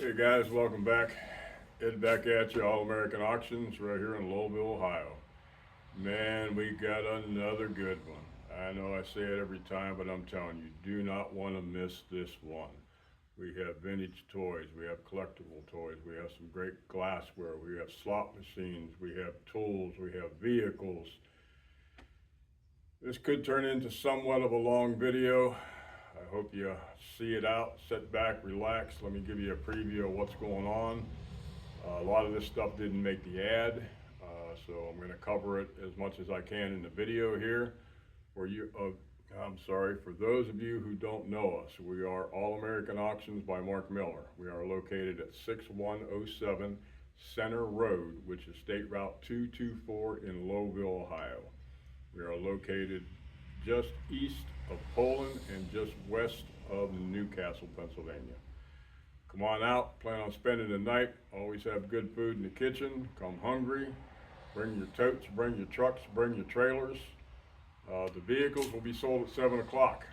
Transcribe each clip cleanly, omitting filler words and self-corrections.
Hey guys, welcome back. Ed back at you, All American Auctions, right here in Lowville, Ohio. Man, we got another good one. I know I say it every time, but I'm telling you, do not want to miss this one. We have vintage toys, we have collectible toys, we have some great glassware, we have slot machines, we have tools, we have vehicles. This could turn into somewhat of a long video. I hope you see it out, sit back, relax. Let me give you a preview of what's going on. A lot of this stuff didn't make the ad, so I'm going to cover it as much as I can in the video here. For those of you who don't know us, we are All American Auctions by Mark Miller. We are located at 6107 Center Road, which is State Route 224 in Lowville, Ohio. We are located just east of Poland and just west of Newcastle, Pennsylvania. Come on out, plan on spending the night. Always have good food in the kitchen. Come hungry. Bring your totes, bring your trucks, bring your trailers. The vehicles will be sold at 7 o'clock.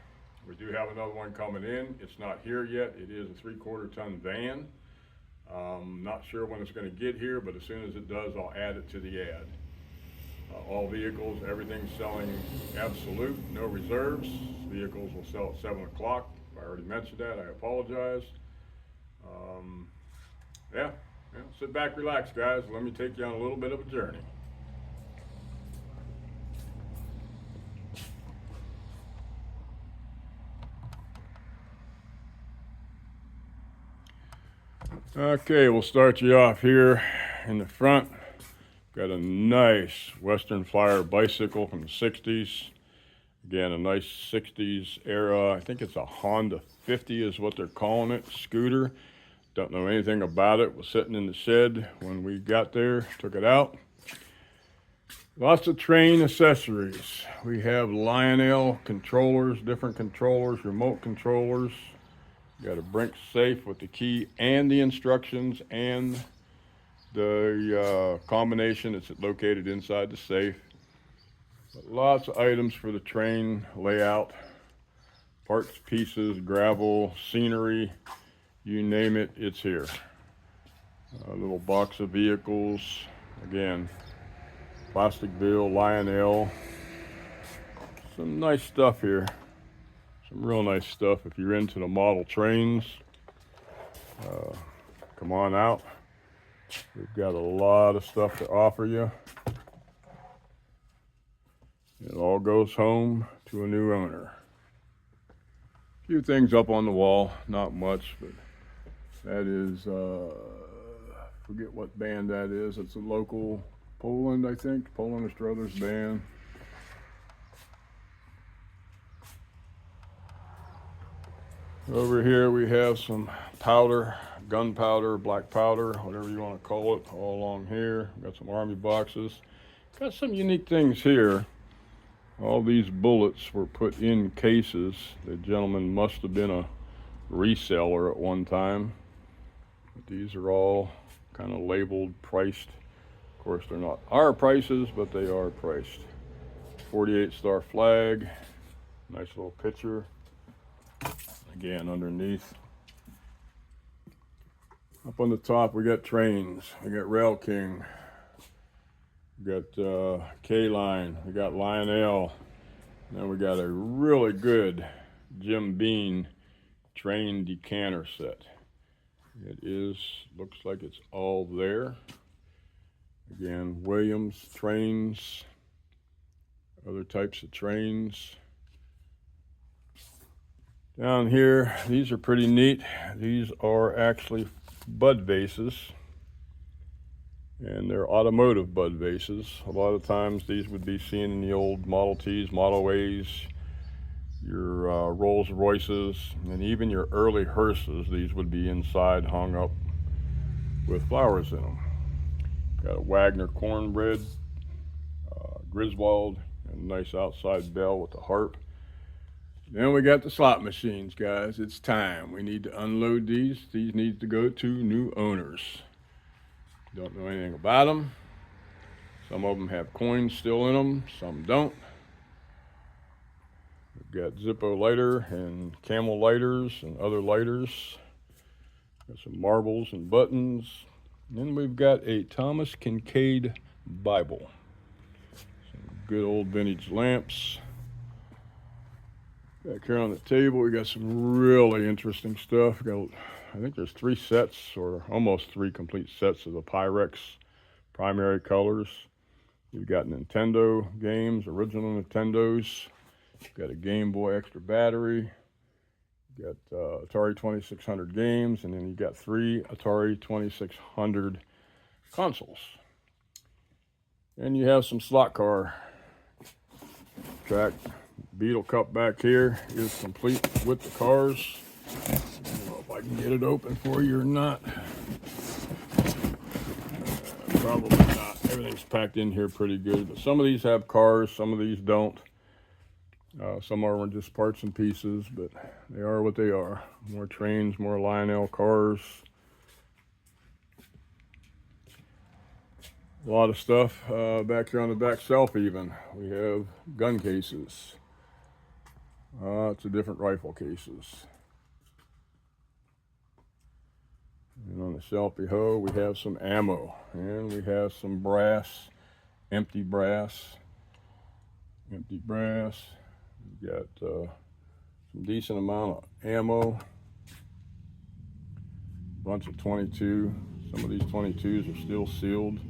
We do have another one coming in. It's not here yet. It is a 3/4 ton van. Not sure when it's going to get here, but as soon as it does, I'll add it to the ad. All vehicles, everything's selling absolute, no reserves. Vehicles will sell at 7 o'clock. If I already mentioned that, I apologize. Yeah, sit back, relax, guys. Let me take you on a little bit of a journey. Okay, we'll start you off here in the front. Got a nice Western Flyer bicycle from the 60s. Again, a nice 60s era. I think it's a Honda 50 is what they're calling it, scooter. Don't know anything about it. Was sitting in the shed when we got there, took it out. Lots of train accessories. We have Lionel controllers, different controllers, remote controllers. Got a Brinks safe with the key and the instructions and the combination that's located inside the safe. But lots of items for the train layout, parts, pieces, gravel, scenery, you name it, it's here. A little box of vehicles, again, Plasticville, Lionel. Some nice stuff here, some real nice stuff. If you're into the model trains, come on out. We've got a lot of stuff to offer you. It all goes home to a new owner. A few things up on the wall, not much, but that is, forget what band that is. It's a local Poland, I think, Poland Struthers band. Over here we have some powder, gunpowder, black powder, whatever you want to call it, all along here. Got some army boxes. Got some unique things here. All these bullets were put in cases. The gentleman must have been a reseller at one time. But these are all kind of labeled, priced. Of course, they're not our prices, but they are priced. 48 star flag, nice little picture. Again, underneath. Up on the top, we got trains. We got Rail King. We got K-Line. We got Lionel. Then we got a really good Jim Beam train decanter set. It is, looks like it's all there. Again, Williams trains, other types of trains. Down here, these are pretty neat. These are actually bud vases, and they're automotive bud vases. A lot of times these would be seen in the old Model Ts, Model A's, your Rolls Royces, and even your early hearses. These would be inside, hung up with flowers in them. Got a Wagner cornbread, Griswold, and a nice outside bell with the harp. Then we got the slot machines, guys. It's time. We need to unload these. These need to go to new owners. Don't know anything about them. Some of them have coins still in them, some don't. We've got Zippo lighter and Camel lighters and other lighters. Got some marbles and buttons. And then we've got a Thomas Kincaid Bible. Some good old vintage lamps. Back here on the table, we got some really interesting stuff. I think there's 3 sets, or almost 3 complete sets of the Pyrex primary colors. You've got Nintendo games, original Nintendos. You've got a Game Boy extra battery. You've got Atari 2600 games, and then you've got 3 Atari 2600 consoles. And you have some slot car track. Beetle Cup back here is complete with the cars. I don't know if I can get it open for you or not. Probably not. Everything's packed in here pretty good. But some of these have cars, some of these don't. Some are just parts and pieces, but they are what they are. More trains, more Lionel cars. A lot of stuff back here on the back shelf even. We have gun cases. It's a different rifle cases. And on the shelf below, we have some ammo, and we have some brass, empty brass. We've got some decent amount of ammo. Bunch of 22. Some of these 22s are still sealed.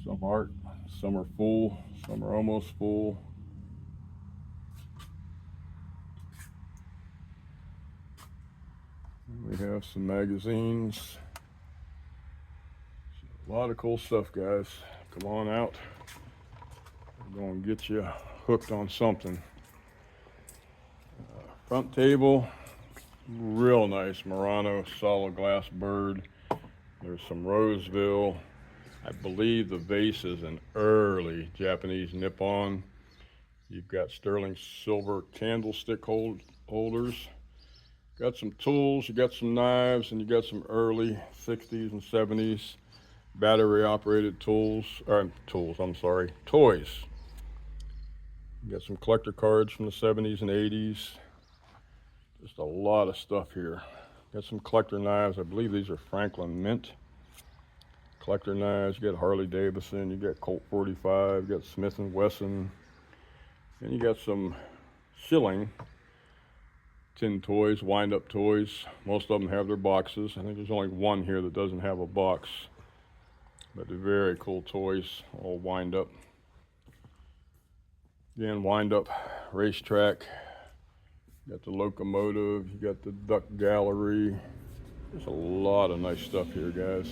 Some aren't. Some are full. Some are almost full. We have some magazines. A lot of cool stuff, guys. Come on out. We're going to get you hooked on something. Front table, real nice Murano solid glass bird. There's some Roseville. I believe the vase is an early Japanese Nippon. You've got sterling silver candlestick holders. Got some tools, you got some knives, and you got some early 60s and 70s battery operated toys. You got some collector cards from the 70s and 80s. Just a lot of stuff here. Got some collector knives. I believe these are Franklin Mint. Collector knives, you got Harley Davidson, you got Colt 45, you got Smith & Wesson. And you got some Schilling tin toys, wind-up toys. Most of them have their boxes. I think there's only one here that doesn't have a box. But they're very cool toys, all wind up. Again, wind-up racetrack. You got the locomotive, you got the duck gallery. There's a lot of nice stuff here, guys.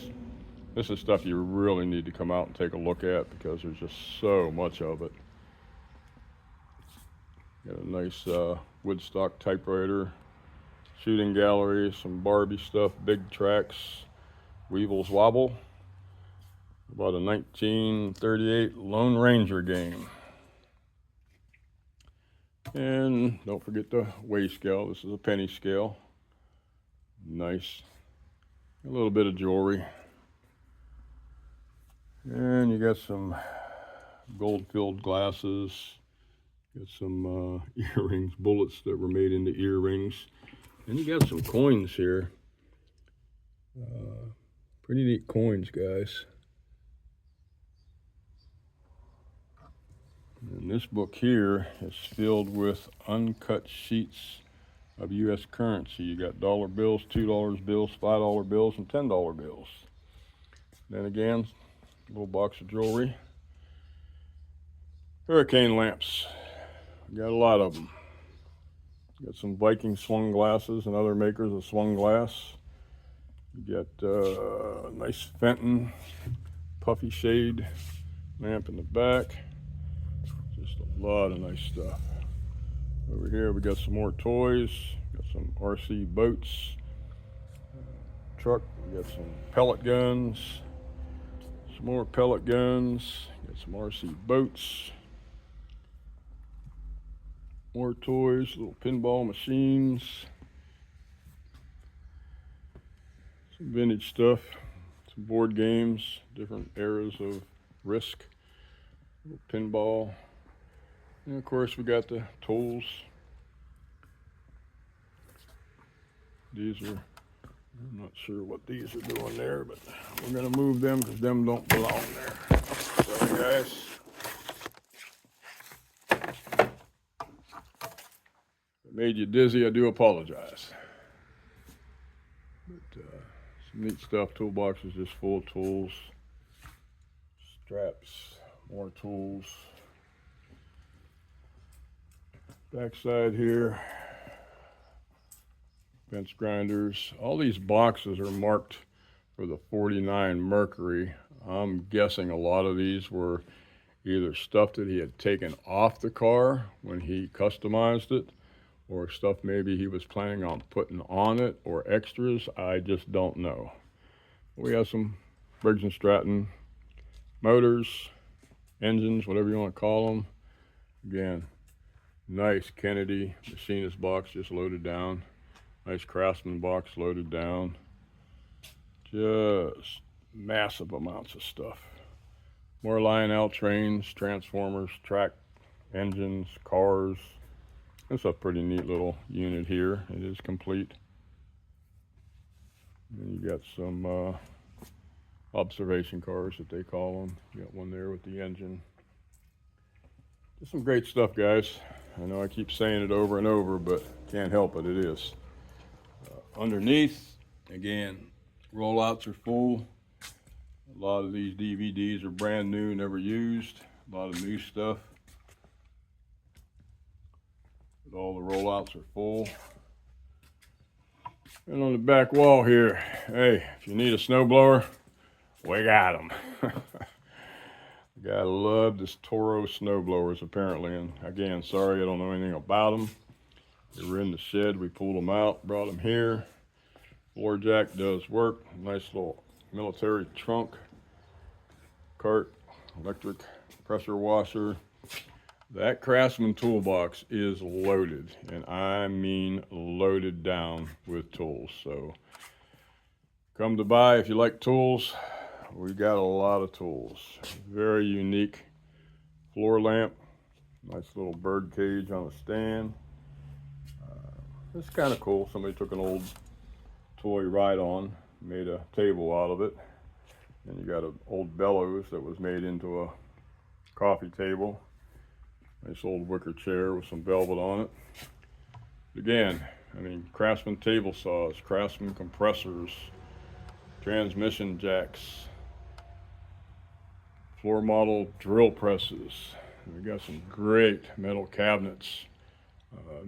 This is stuff you really need to come out and take a look at because there's just so much of it. Got a nice Woodstock typewriter, shooting gallery, some Barbie stuff, big tracks, Weevil's Wobble, about a 1938 Lone Ranger game. And don't forget the weigh scale. This is a penny scale. Nice. A little bit of jewelry. And you got some gold-filled glasses. Got some earrings, bullets that were made into earrings. And you got some coins here. Pretty neat coins, guys. And this book here is filled with uncut sheets of U.S. currency. You got dollar bills, $2 bills, $5 bills, and $10 bills. Then again, a little box of jewelry. Hurricane lamps. Got a lot of them. Got some Viking swung glasses and other makers of swung glass. You got a nice Fenton puffy shade lamp in the back. Just a lot of nice stuff. Over here we got some more toys. Got some RC boats. Truck. We got some pellet guns. Some more pellet guns. Got some RC boats. More toys, little pinball machines. Some vintage stuff. Some board games, different eras of Risk. Little pinball. And of course we got the tools. These are I'm not sure what these are doing there, but we're gonna move them because them don't belong there. Sorry guys. If it made you dizzy, I do apologize. But some neat stuff. Toolbox is just full of tools. Straps, more tools. Backside here, bench grinders. All these boxes are marked for the 49 Mercury. I'm guessing a lot of these were either stuff that he had taken off the car when he customized it, or stuff maybe he was planning on putting on it, or extras. I just don't know. We have some Briggs & Stratton motors, engines, whatever you want to call them. Again, nice Kennedy machinist box just loaded down. Nice Craftsman box loaded down. Just massive amounts of stuff. More Lionel trains, transformers, track engines, cars. It's a pretty neat little unit here. It is complete. And you got some observation cars that they call them. You got one there with the engine. Just some great stuff, guys. I know I keep saying it over and over, but can't help it, it is. Underneath, again, rollouts are full. A lot of these DVDs are brand new, never used. A lot of new stuff. But all the rollouts are full. And on the back wall here, hey, if you need a snowblower, we got them. Gotta love this Toro snowblowers apparently, and again, sorry I don't know anything about them. They were in the shed, we pulled them out, brought them here. Floor jack does work, nice little military trunk, cart, electric pressure washer. That Craftsman toolbox is loaded, and I mean loaded down with tools. So come to buy if you like tools. We got a lot of tools. Very unique floor lamp. Nice little bird cage on a stand. It's kind of cool. Somebody took an old toy ride-on, made a table out of it. And you got an old bellows that was made into a coffee table. Nice old wicker chair with some velvet on it. Again, I mean, Craftsman table saws, Craftsman compressors, transmission jacks, floor model drill presses. We got some great metal cabinets.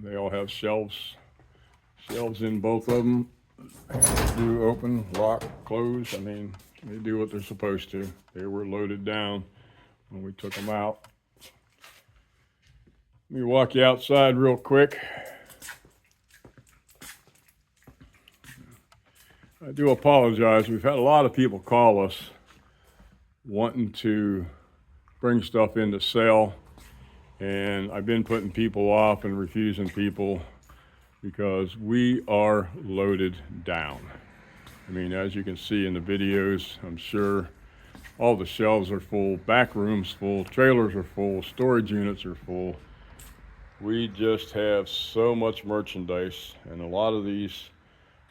They all have shelves in both of them. Do open, lock, close. I mean, they do what they're supposed to. They were loaded down when we took them out. Let me walk you outside real quick. I do apologize. We've had a lot of people call us wanting to bring stuff in to sell, and I've been putting people off and refusing people because we are loaded down. I mean, as you can see in the videos, I'm sure all the shelves are full, back rooms full, trailers are full, storage units are full. We just have so much merchandise, and a lot of these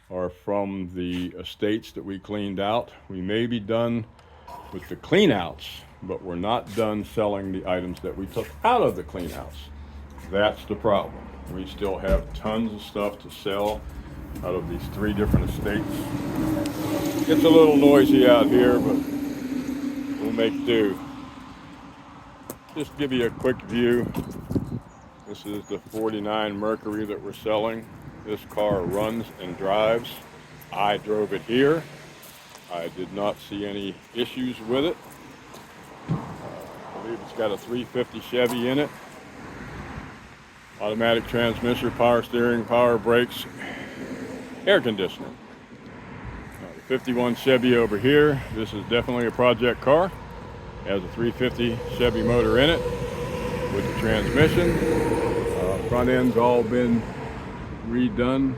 are from the estates that we cleaned out. We may be done with the cleanouts, but we're not done selling the items that we took out of the cleanouts. That's the problem. We still have tons of stuff to sell out of these 3 different estates. It's a little noisy out here, but we'll make do. Just give you a quick view. This is the 49 Mercury that we're selling. This car runs and drives. I drove it here. I did not see any issues with it. I believe it's got a 350 Chevy in it. Automatic transmission, power steering, power brakes, air conditioning. The 51 Chevy over here. This is definitely a project car. It has a 350 Chevy motor in it with the transmission. Front end's all been redone,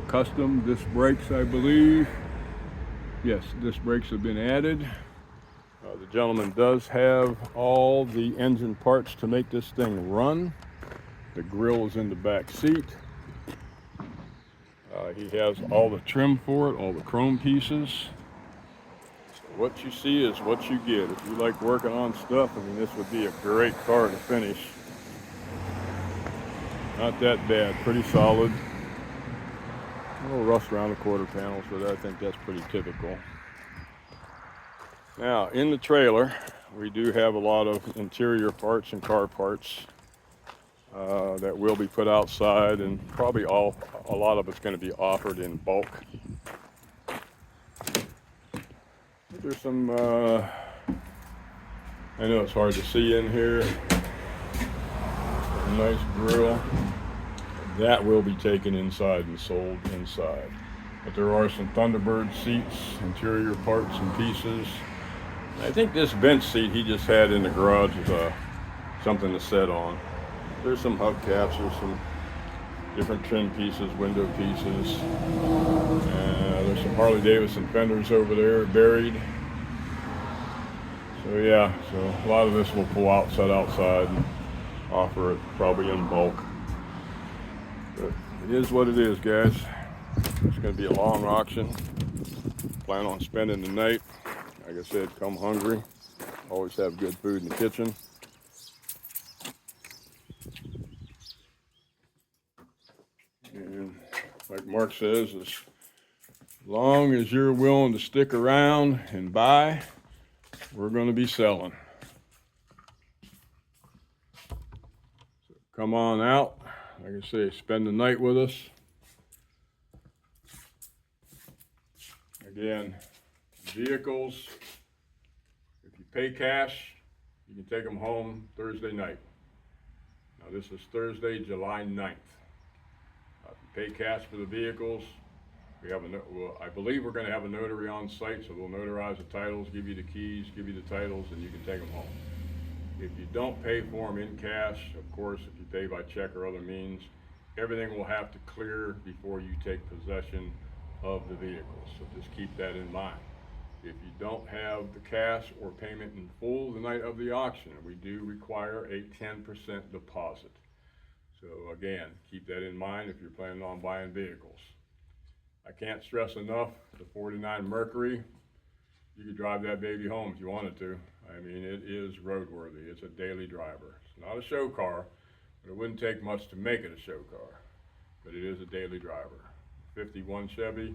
custom disc brakes, I believe. Yes, disc brakes have been added. The gentleman does have all the engine parts to make this thing run. The grill is in the back seat. He has all the trim for it, all the chrome pieces. So what you see is what you get. If you like working on stuff, I mean, this would be a great car to finish. Not that bad, pretty solid. A little rust around the quarter panels, but I think that's pretty typical. Now, in the trailer, we do have a lot of interior parts and car parts that will be put outside, and probably a lot of it's going to be offered in bulk. There's some, I know it's hard to see in here, a nice grill. That will be taken inside and sold inside. But there are some Thunderbird seats, interior parts and pieces. I think this bench seat he just had in the garage is something to set on. There's some hubcaps, there's some different trim pieces, window pieces. There's some Harley Davidson fenders over there buried. So yeah, so a lot of this will pull out, set outside, and offer it probably in bulk. But it is what it is, guys. It's going to be a long auction. Plan on spending the night. Like I said, come hungry. Always have good food in the kitchen. And like Mark says, as long as you're willing to stick around and buy, we're going to be selling. So come on out. Like I say, spend the night with us. Again, vehicles, if you pay cash, you can take them home Thursday night. Now this is Thursday, July 9th. If you pay cash for the vehicles, we have I believe we're going to have a notary on site, so we'll notarize the titles, give you the keys, give you the titles, and you can take them home. If you don't pay for them in cash, of course, if you pay by check or other means, everything will have to clear before you take possession of the vehicles. So just keep that in mind. If you don't have the cash or payment in full the night of the auction, we do require a 10% deposit. So again, keep that in mind if you're planning on buying vehicles. I can't stress enough, the 49 Mercury, you could drive that baby home if you wanted to. I mean, it is roadworthy. It's a daily driver. It's not a show car, but it wouldn't take much to make it a show car. But it is a daily driver. 51 Chevy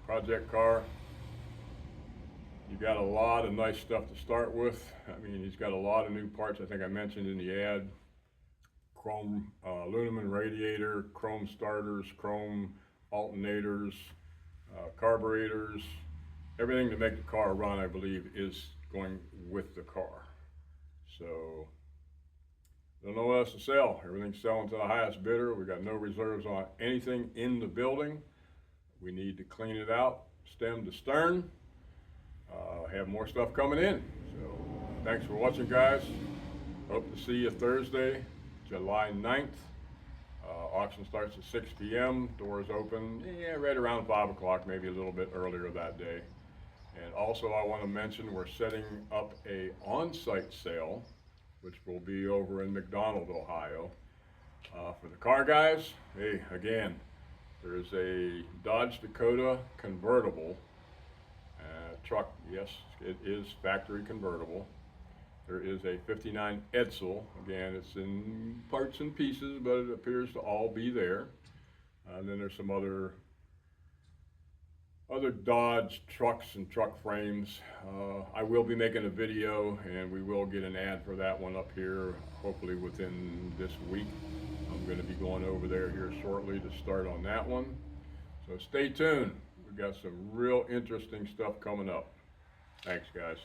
project car. You got a lot of nice stuff to start with. I mean, he's got a lot of new parts. I think I mentioned in the ad. Chrome aluminum radiator, chrome starters, chrome alternators, carburetors. Everything to make the car run, I believe, is going with the car. So, don't know what else to sell. Everything's selling to the highest bidder. We got no reserves on anything in the building. We need to clean it out, stem to stern. Have more stuff coming in. So, thanks for watching, guys. Hope to see you Thursday, July 9th. Auction starts at 6 p.m. Doors open, right around 5 o'clock, maybe a little bit earlier that day. And also I want to mention we're setting up a on-site sale, which will be over in McDonald, Ohio. For the car guys, hey, again, there's a Dodge Dakota convertible truck. Yes, it is factory convertible. There is a 59 Edsel. Again, it's in parts and pieces, but it appears to all be there. And then there's some other Dodge trucks and truck frames. I will be making a video, and we will get an ad for that one up here, hopefully within this week. I'm going to be going over there here shortly to start on that one. So stay tuned. We've got some real interesting stuff coming up. Thanks, guys.